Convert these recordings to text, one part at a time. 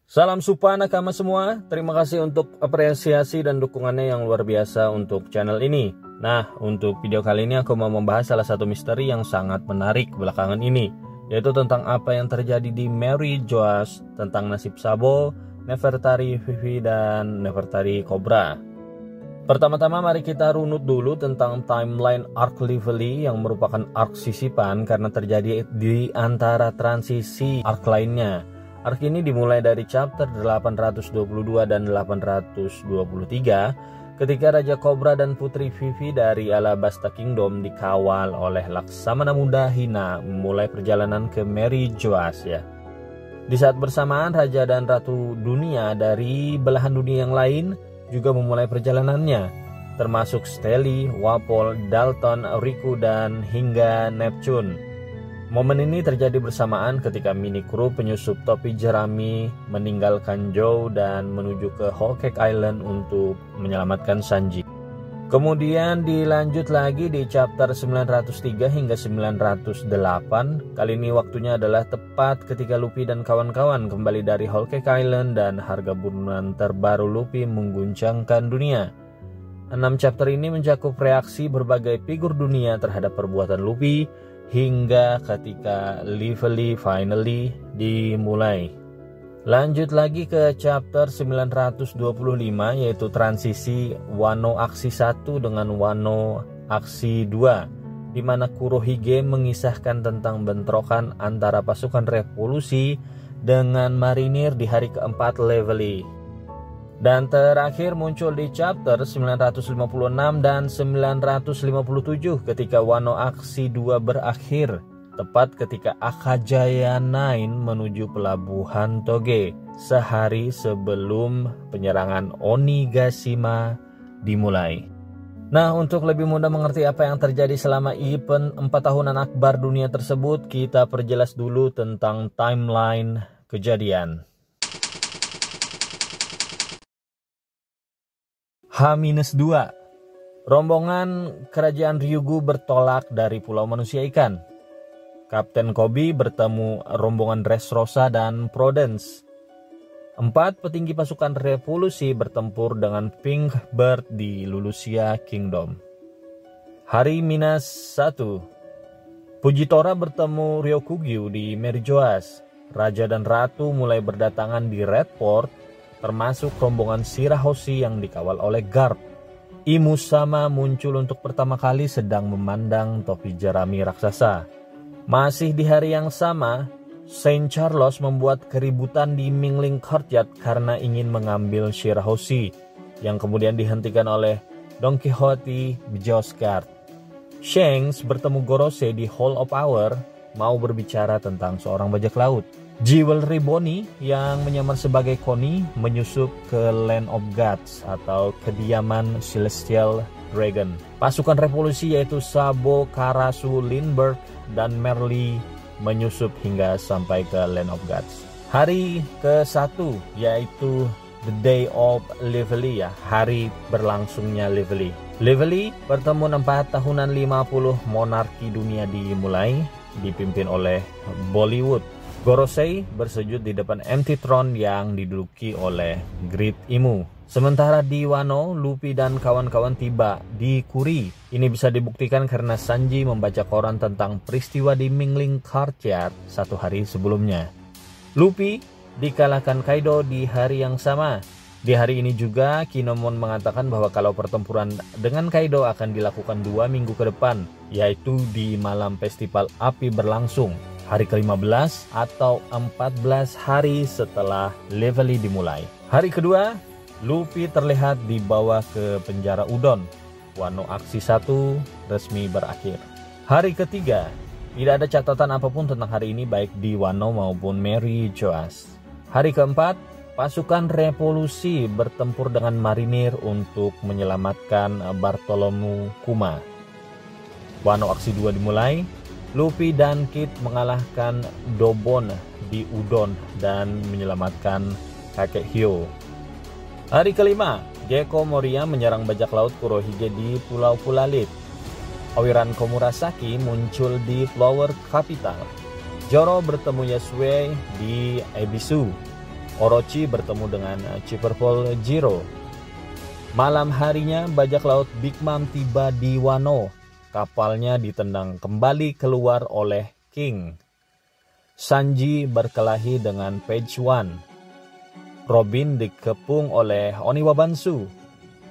Salam Supa nakama semua, terima kasih untuk apresiasi dan dukungannya yang luar biasa untuk channel ini. Nah, untuk video kali ini aku mau membahas salah satu misteri yang sangat menarik belakangan ini, yaitu tentang apa yang terjadi di Mary Joas, tentang nasib Sabo, Nefertari Vivi, dan Nefertari Cobra. Pertama-tama mari kita runut dulu tentang timeline Ark Lively yang merupakan Ark sisipan karena terjadi di antara transisi Ark lainnya. Ark ini dimulai dari chapter 822 dan 823 ketika Raja Cobra dan Putri Vivi dari Alabasta Kingdom dikawal oleh Laksamana Muda Hina memulai perjalanan ke Mary Joas ya. Di saat bersamaan Raja dan Ratu Dunia dari belahan dunia yang lain juga memulai perjalanannya, termasuk Steli, Wapol, Dalton, Riku, dan hingga Neptune. Momen ini terjadi bersamaan ketika mini kru penyusup topi jerami meninggalkan Joe dan menuju ke Whole Cake Island untuk menyelamatkan Sanji. Kemudian dilanjut lagi di chapter 903 hingga 908. Kali ini waktunya adalah tepat ketika Luffy dan kawan-kawan kembali dari Whole Cake Island dan harga bunuhan terbaru Luffy mengguncangkan dunia. 6 chapter ini mencakup reaksi berbagai figur dunia terhadap perbuatan Luffy hingga ketika Lively finally dimulai. Lanjut lagi ke chapter 925 yaitu transisi Wano Aksi 1 dengan Wano Aksi 2, di mana Kurohige mengisahkan tentang bentrokan antara pasukan revolusi dengan marinir di hari keempat Lively. Dan terakhir muncul di chapter 956 dan 957 ketika Wano Aksi 2 berakhir, tepat ketika Akajaya 9 menuju pelabuhan Toge sehari sebelum penyerangan Onigashima dimulai. Nah, untuk lebih mudah mengerti apa yang terjadi selama event 4 tahunan akbar dunia tersebut, kita perjelas dulu tentang timeline kejadian. H-2, rombongan kerajaan Ryugu bertolak dari Pulau Manusia Ikan. Kapten Koby bertemu rombongan Dressrosa dan Prudence. 4 petinggi pasukan revolusi bertempur dengan Pink Bird di Lulusia Kingdom. Hari Minas 1, Fujitora bertemu Ryokugyu di Mary Joas. Raja dan Ratu mulai berdatangan di Red Port, termasuk rombongan Shirahoshi yang dikawal oleh Garp. Imu Sama muncul untuk pertama kali sedang memandang topi jerami raksasa. Masih di hari yang sama, Saint Charles membuat keributan di Mingling Courtyard karena ingin mengambil Shirahoshi, yang kemudian dihentikan oleh Don Quixote Bjosgard. Shanks bertemu Gorose di Hall of Power, mau berbicara tentang seorang bajak laut. Jewelry Bonnie yang menyamar sebagai Connie menyusup ke Land of Gods atau kediaman Celestial Dragon. Pasukan revolusi yaitu Sabo, Karasu, Lindbergh, dan Merle menyusup hingga sampai ke Land of Gods. Hari ke-1 yaitu The Day of Lively ya, hari berlangsungnya Lively. Lively pertemuan 4 tahunan 50 monarki dunia dimulai, dipimpin oleh Bollywood. Gorosei bersujud di depan empty throne yang diduduki oleh Great Imu. Sementara di Wano, Luffy dan kawan-kawan tiba di Kuri. Ini bisa dibuktikan karena Sanji membaca koran tentang peristiwa di Mingling Courtyard 1 hari sebelumnya. Luffy dikalahkan Kaido di hari yang sama. Di hari ini juga Kinemon mengatakan bahwa kalau pertempuran dengan Kaido akan dilakukan 2 minggu ke depan, yaitu di malam festival api berlangsung, hari ke-15 atau 14 hari setelah Lively dimulai. Hari kedua, Luffy terlihat dibawa ke penjara Udon. Wano Aksi 1 resmi berakhir. Hari ketiga, tidak ada catatan apapun tentang hari ini baik di Wano maupun Mary Joas. Hari keempat, pasukan revolusi bertempur dengan marinir untuk menyelamatkan Bartholomew Kuma. Wano Aksi 2 dimulai. Luffy dan Kid mengalahkan Dobon di Udon dan menyelamatkan kakek Hyo. Hari kelima, Gecko Moria menyerang bajak laut Kurohige di Pulau Pulalit. Oiran Komurasaki muncul di Flower Capital. Zoro bertemu Yasue di Ebisu. Orochi bertemu dengan Chipperfield Jiro. Malam harinya bajak laut Big Mom tiba di Wano. Kapalnya ditendang kembali keluar oleh King. Sanji berkelahi dengan Page One. Robin dikepung oleh Oniwa Bansu.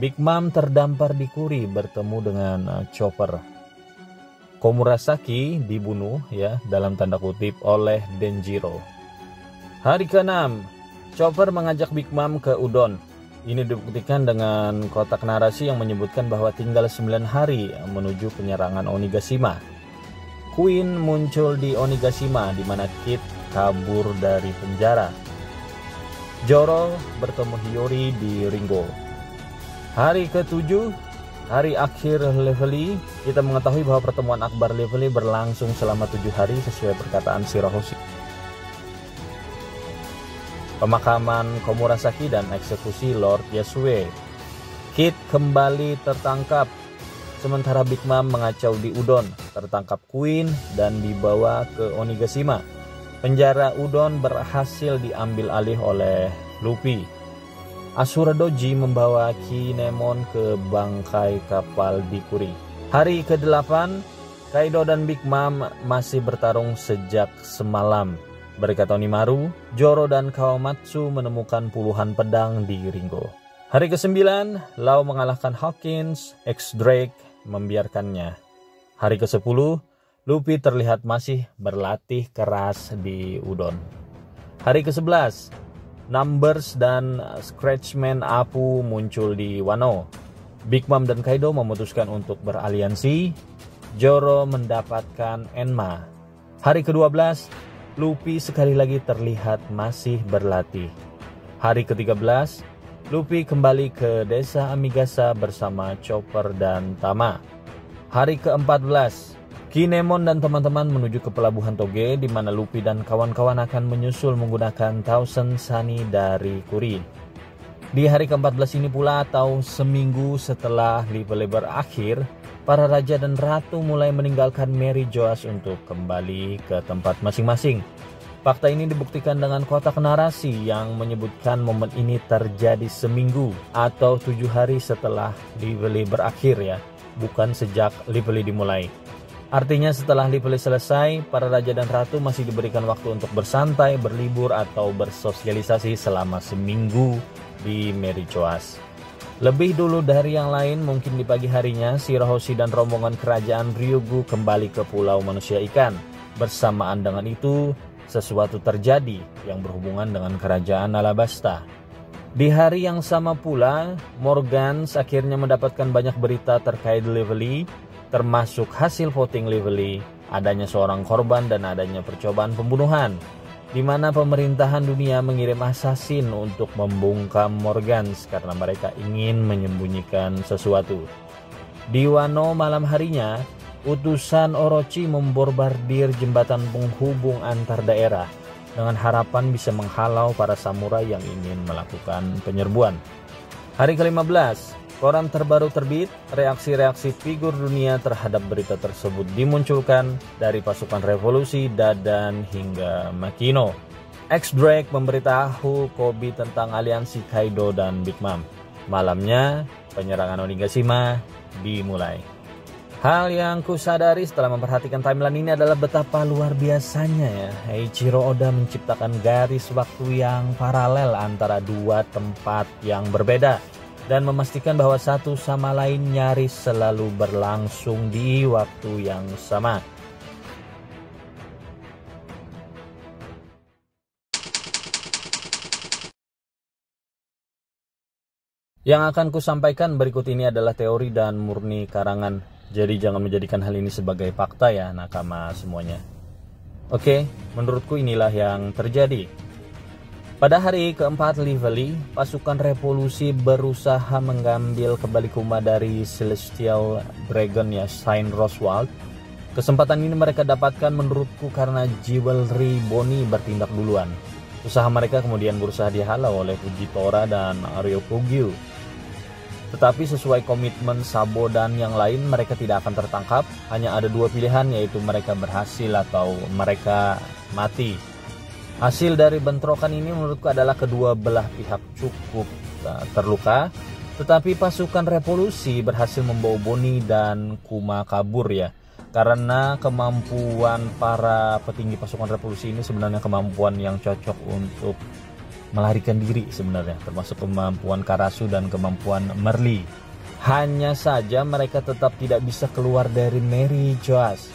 Big Mom terdampar di Kuri bertemu dengan Chopper. Komurasaki dibunuh dalam tanda kutip oleh Denjiro. Hari ke-6, Chopper mengajak Big Mom ke Udon. Ini dibuktikan dengan kotak narasi yang menyebutkan bahwa tinggal 9 hari menuju penyerangan Onigashima. Queen muncul di Onigashima di mana Kid kabur dari penjara. Zoro bertemu Hiyori di Ringo. Hari ke-7, hari akhir Lively, kita mengetahui bahwa pertemuan akbar Lively berlangsung selama 7 hari sesuai perkataan Shirahoshi. Pemakaman Komurasaki dan eksekusi Lord Yasue. Kid kembali tertangkap, sementara Big Mom mengacau di Udon. Tertangkap Queen dan dibawa ke Onigashima. Penjara Udon berhasil diambil alih oleh Luffy. Asura Doji membawa Kinemon ke bangkai kapal di Kuri. Hari ke-8, Kaido dan Big Mom masih bertarung sejak semalam. Berkat Onimaru, Zoro dan Kawamatsu menemukan puluhan pedang di Ringo. Hari ke-9, Lau mengalahkan Hawkins, X-Drake membiarkannya. Hari ke-10, Luffy terlihat masih berlatih keras di Udon. Hari ke-11, Numbers dan Scratchman Apu muncul di Wano. Big Mom dan Kaido memutuskan untuk beraliansi. Zoro mendapatkan Enma. Hari ke-12, Luffy sekali lagi terlihat masih berlatih. Hari ke-13, Luffy kembali ke desa Amigasa bersama Chopper dan Tama. Hari ke-14, Kinemon dan teman-teman menuju ke pelabuhan Toge di mana Luffy dan kawan-kawan akan menyusul menggunakan Thousand Sunny dari Kuri. Di hari ke-14 ini pula atau seminggu setelah Lively berakhir, para raja dan ratu mulai meninggalkan Mary Joas untuk kembali ke tempat masing-masing. Fakta ini dibuktikan dengan kotak narasi yang menyebutkan momen ini terjadi seminggu atau 7 hari setelah Lively berakhir bukan sejak Lively dimulai. Artinya setelah Lively selesai, para raja dan ratu masih diberikan waktu untuk bersantai, berlibur, atau bersosialisasi selama seminggu di Mary Joas. Lebih dulu dari yang lain, mungkin di pagi harinya, Shirahoshi dan rombongan kerajaan Ryugu kembali ke Pulau Manusia Ikan. Bersamaan dengan itu, sesuatu terjadi yang berhubungan dengan kerajaan Alabasta. Di hari yang sama pula, Morgans akhirnya mendapatkan banyak berita terkait Lively, termasuk hasil voting Lively, adanya seorang korban dan adanya percobaan pembunuhan, di mana pemerintahan dunia mengirim assassin untuk membungkam Morgans karena mereka ingin menyembunyikan sesuatu. Di Wano malam harinya, utusan Orochi membombardir jembatan penghubung antar daerah dengan harapan bisa menghalau para samurai yang ingin melakukan penyerbuan. Hari ke-15, koran terbaru terbit, reaksi-reaksi figur dunia terhadap berita tersebut dimunculkan dari pasukan revolusi, Dadan, hingga Makino. X-Drake memberitahu Koby tentang aliansi Kaido dan Big Mom. Malamnya, penyerangan Onigashima dimulai. Hal yang kusadari setelah memperhatikan timeline ini adalah betapa luar biasanya Eiichiro Oda menciptakan garis waktu yang paralel antara dua tempat yang berbeda dan memastikan bahwa satu sama lain nyaris selalu berlangsung di waktu yang sama. Yang akan kusampaikan berikut ini adalah teori dan murni karangan. Jadi jangan menjadikan hal ini sebagai fakta ya nakama semuanya. Oke, menurutku inilah yang terjadi. Pada hari keempat Lively, pasukan revolusi berusaha mengambil kembali Kuma dari Celestial Dragon Shine Roswald. Kesempatan ini mereka dapatkan menurutku karena Jewelry Bonnie bertindak duluan. Usaha mereka kemudian berusaha dihalau oleh Fujitora dan Ryokugyu. Tetapi sesuai komitmen Sabo dan yang lain, mereka tidak akan tertangkap. Hanya ada dua pilihan, yaitu mereka berhasil atau mereka mati. Hasil dari bentrokan ini menurutku adalah kedua belah pihak cukup terluka, tetapi pasukan revolusi berhasil membawa Boni dan Kuma kabur ya. Karena kemampuan para petinggi pasukan revolusi ini sebenarnya kemampuan yang cocok untuk melarikan diri sebenarnya, termasuk kemampuan Karasu dan kemampuan Merli. Hanya saja mereka tetap tidak bisa keluar dari Merijoas.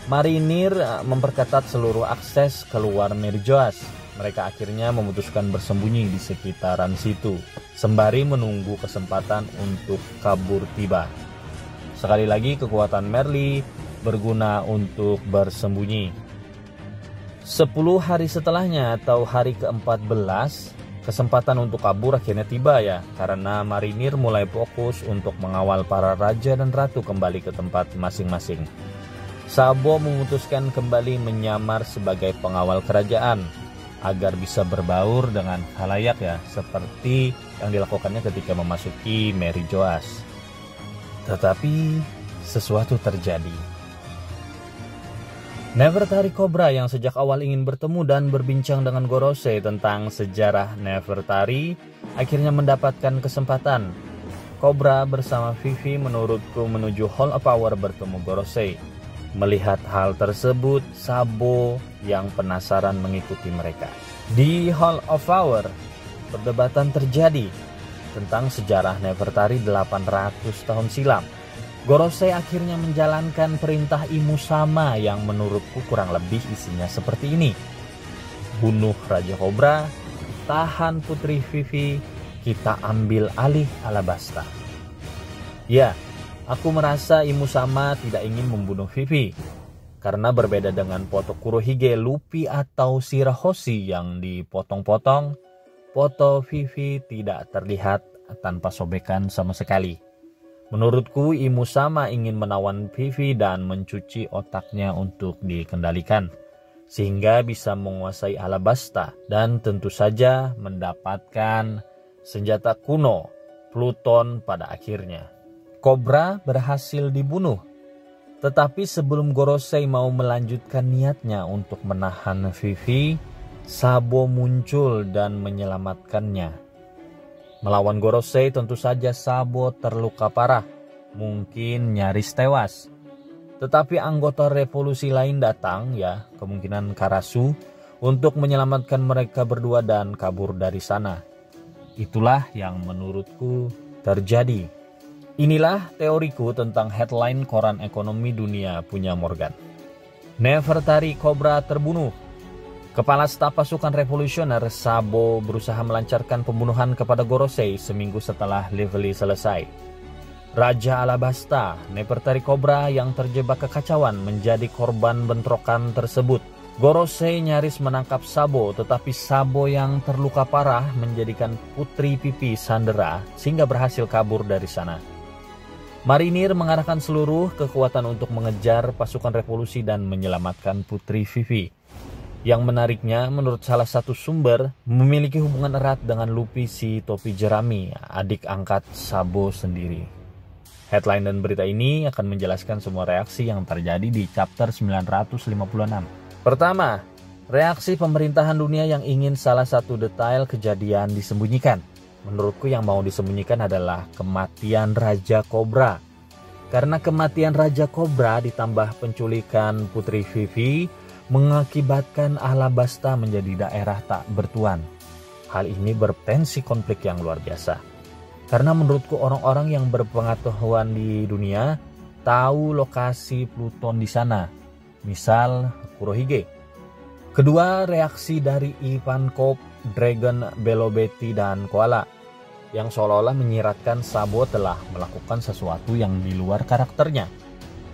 Marinir memperketat seluruh akses keluar Merijoas. Mereka akhirnya memutuskan bersembunyi di sekitaran situ, sembari menunggu kesempatan untuk kabur tiba. Sekali lagi kekuatan Merli berguna untuk bersembunyi. 10 hari setelahnya atau hari ke-14, kesempatan untuk kabur akhirnya tiba ya, karena marinir mulai fokus untuk mengawal para raja dan ratu kembali ke tempat masing-masing. Sabo memutuskan kembali menyamar sebagai pengawal kerajaan agar bisa berbaur dengan khalayak ya, seperti yang dilakukannya ketika memasuki Merijoas. Tetapi sesuatu terjadi. Nefertari Cobra yang sejak awal ingin bertemu dan berbincang dengan Gorosei tentang sejarah Nefertari akhirnya mendapatkan kesempatan. Cobra bersama Vivi menurutku menuju Hall of Power bertemu Gorosei. Melihat hal tersebut, Sabo yang penasaran mengikuti mereka. Di Hall of Power, perdebatan terjadi tentang sejarah Nefertari 800 tahun silam. Gorosei akhirnya menjalankan perintah Imusama yang menurutku kurang lebih isinya seperti ini. Bunuh Raja Cobra, tahan Putri Vivi, kita ambil alih Alabasta. Ya, aku merasa Imusama tidak ingin membunuh Vivi. Karena berbeda dengan foto Kurohige, Luffy atau Shirahoshi yang dipotong-potong, foto Vivi tidak terlihat tanpa sobekan sama sekali. Menurutku Imusama ingin menawan Vivi dan mencuci otaknya untuk dikendalikan, sehingga bisa menguasai Alabasta dan tentu saja mendapatkan senjata kuno Pluton pada akhirnya. Cobra berhasil dibunuh, tetapi sebelum Gorosei mau melanjutkan niatnya untuk menahan Vivi, Sabo muncul dan menyelamatkannya. Melawan Gorosei tentu saja Sabo terluka parah, mungkin nyaris tewas. Tetapi anggota revolusi lain datang ya, kemungkinan Karasu, untuk menyelamatkan mereka berdua dan kabur dari sana. Itulah yang menurutku terjadi. Inilah teoriku tentang headline koran ekonomi dunia punya Morgan. Nefertari Cobra terbunuh. Kepala Staf Pasukan Revolusioner Sabo berusaha melancarkan pembunuhan kepada Gorosei seminggu setelah Lively selesai. Raja Alabasta, Nefertari Cobra yang terjebak kekacauan menjadi korban bentrokan tersebut. Gorosei nyaris menangkap Sabo, tetapi Sabo yang terluka parah menjadikan Putri Vivi sandera sehingga berhasil kabur dari sana. Marinir mengarahkan seluruh kekuatan untuk mengejar pasukan revolusi dan menyelamatkan Putri Vivi. Yang menariknya, menurut salah satu sumber, memiliki hubungan erat dengan Luffy si topi jerami, adik angkat Sabo sendiri. Headline dan berita ini akan menjelaskan semua reaksi yang terjadi di chapter 956. Pertama, reaksi pemerintahan dunia yang ingin salah satu detail kejadian disembunyikan. Menurutku yang mau disembunyikan adalah kematian Raja Cobra. Karena kematian Raja Cobra ditambah penculikan Putri Vivi mengakibatkan Alabasta menjadi daerah tak bertuan. Hal ini berpotensi konflik yang luar biasa. Karena menurutku orang-orang yang berpengetahuan di dunia tahu lokasi Pluton di sana. Misal Kurohige. Kedua, reaksi dari Ivankov, Dragon, Belobeti, dan Koala yang seolah-olah menyiratkan Sabo telah melakukan sesuatu yang di luar karakternya.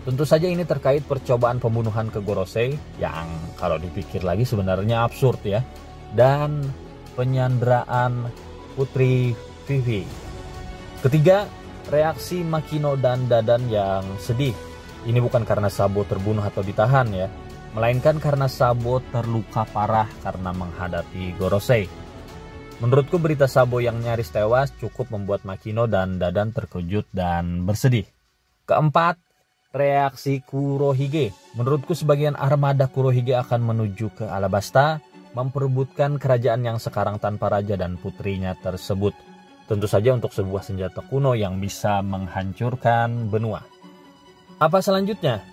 Tentu saja ini terkait percobaan pembunuhan ke Gorosei yang kalau dipikir lagi sebenarnya absurd ya. Dan penyanderaan Putri Vivi. Ketiga, reaksi Makino dan Dadan yang sedih. Ini bukan karena Sabo terbunuh atau ditahan ya, melainkan karena Sabo terluka parah karena menghadapi Gorosei. Menurutku berita Sabo yang nyaris tewas cukup membuat Makino dan Dadan terkejut dan bersedih. Keempat, reaksi Kurohige. Menurutku sebagian armada Kurohige akan menuju ke Alabasta memperebutkan kerajaan yang sekarang tanpa raja dan putrinya tersebut. Tentu saja untuk sebuah senjata kuno yang bisa menghancurkan benua. Apa selanjutnya?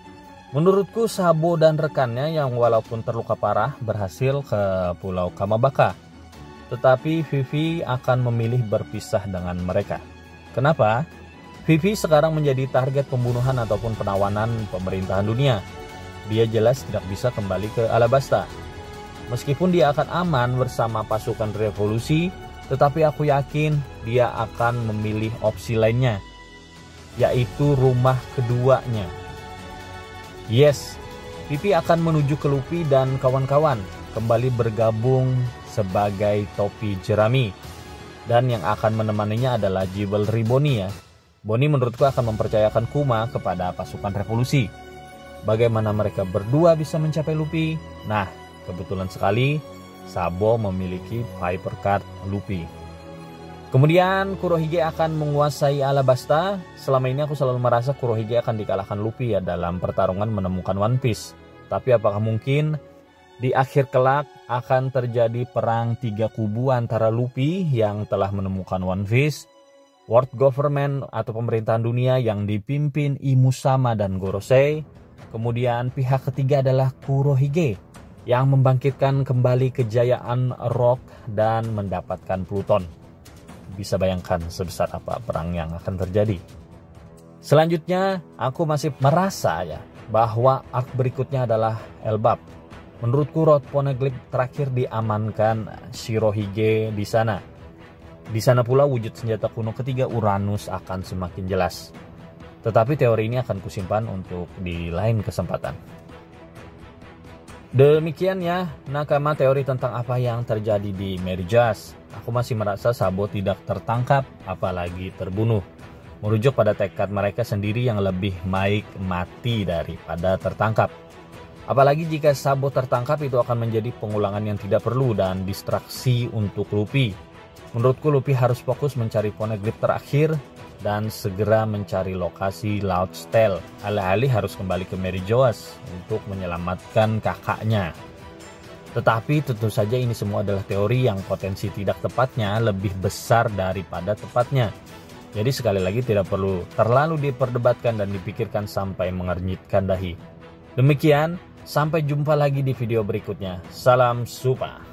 Menurutku Sabo dan rekannya yang walaupun terluka parah berhasil ke Pulau Kamabaka. Tetapi Vivi akan memilih berpisah dengan mereka. Kenapa? Vivi sekarang menjadi target pembunuhan ataupun penawanan pemerintahan dunia. Dia jelas tidak bisa kembali ke Alabasta. Meskipun dia akan aman bersama pasukan revolusi, tetapi aku yakin dia akan memilih opsi lainnya, yaitu rumah keduanya. Yes, Vivi akan menuju ke Luffy dan kawan-kawan, kembali bergabung sebagai topi jerami. Dan yang akan menemaninya adalah Chivalry Bonnie ya. Bonnie menurutku akan mempercayakan Kuma kepada pasukan revolusi. Bagaimana mereka berdua bisa mencapai Luffy? Nah, kebetulan sekali Sabo memiliki Viper Card Luffy. Kemudian Kurohige akan menguasai Alabasta. Selama ini aku selalu merasa Kurohige akan dikalahkan Luffy ya dalam pertarungan menemukan One Piece. Tapi apakah mungkin di akhir kelak akan terjadi perang 3 kubu antara Luffy yang telah menemukan One Piece, World Government atau pemerintahan dunia yang dipimpin Imusama dan Gorosei. Kemudian pihak ketiga adalah Kurohige yang membangkitkan kembali kejayaan Rock dan mendapatkan Pluton. Bisa bayangkan sebesar apa perang yang akan terjadi. Selanjutnya, aku masih merasa ya bahwa arc berikutnya adalah Elbap. Menurutku Road Poneglyph terakhir diamankan Shirohige di sana. Di sana pula wujud senjata kuno ketiga Uranus akan semakin jelas. Tetapi teori ini akan kusimpan untuk di lain kesempatan. Demikian ya nakama teori tentang apa yang terjadi di Merijas. Aku masih merasa Sabo tidak tertangkap apalagi terbunuh. Merujuk pada tekad mereka sendiri yang lebih baik mati daripada tertangkap. Apalagi jika Sabo tertangkap itu akan menjadi pengulangan yang tidak perlu dan distraksi untuk Luffy. Menurutku Luffy harus fokus mencari Poneglyph terakhir dan segera mencari lokasi Laut Steel. Alih-alih harus kembali ke Merijoas untuk menyelamatkan kakaknya. Tetapi tentu saja ini semua adalah teori yang potensi tidak tepatnya lebih besar daripada tepatnya. Jadi sekali lagi tidak perlu terlalu diperdebatkan dan dipikirkan sampai mengernyitkan dahi. Demikian, sampai jumpa lagi di video berikutnya. Salam Supa.